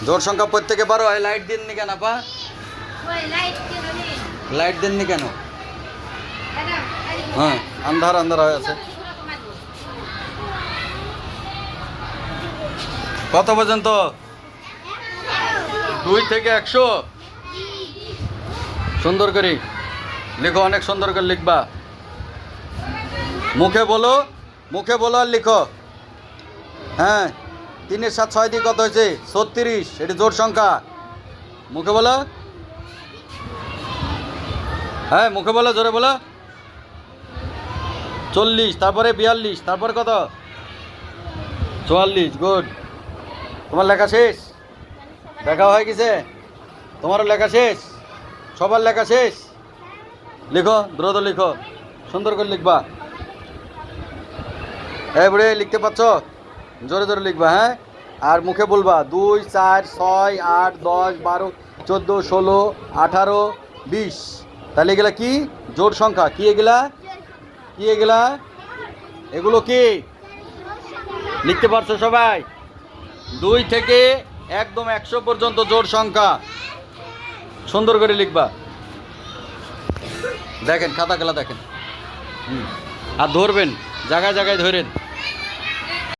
জোড় সংখ্যা প্রত্যেকে পারো। এই লাইট দেননি কেন আপা? লাইট দেননি কেন? হ্যাঁ, আন্ধার আন্ধার হয়ে আছে। কত পর্যন্ত? 2 থেকে 100। সুন্দর করে লিখো, অনেক সুন্দর করে লিখবা। মুখে বলো, মুখে বলো আর লিখো। হ্যাঁ, 3 এর 7 6 দিয়ে কত হয়েছে? 36। এটি জোড় সংখ্যা। মুখে বলো। হ্যাঁ, মুখে বলো, জোরে বলো। 40, তারপরে 42, তারপরে কত? 44। গুড। তোমার লেখা শেষ? দেখা হয়ে গেছে? তোমারও লেখা শেষ? সবার লেখা শেষ? লিখো, দ্রুত লিখো, সুন্দর করে লিখবা। হ্যাঁ বুড়ে, লিখতে পাচ্ছ? জোরে জোরে লিখবা। হ্যাঁ, আর মুখে বলবা 2 4 6 8 10 12 14 16 18 20। তাহলে এগুলা কি? জোড় সংখ্যা। কি এগুলা? কি এগুলা? এগুলো কি লিখতে পারছো সবাই? 2 থেকে একদম 100 পর্যন্ত জোড় সংখ্যা। সুন্দর করে লিখবা। দেখেন খাতা খেলা দেখেন। আর ধরবেন, জায়গায় জায়গায় ধরেন।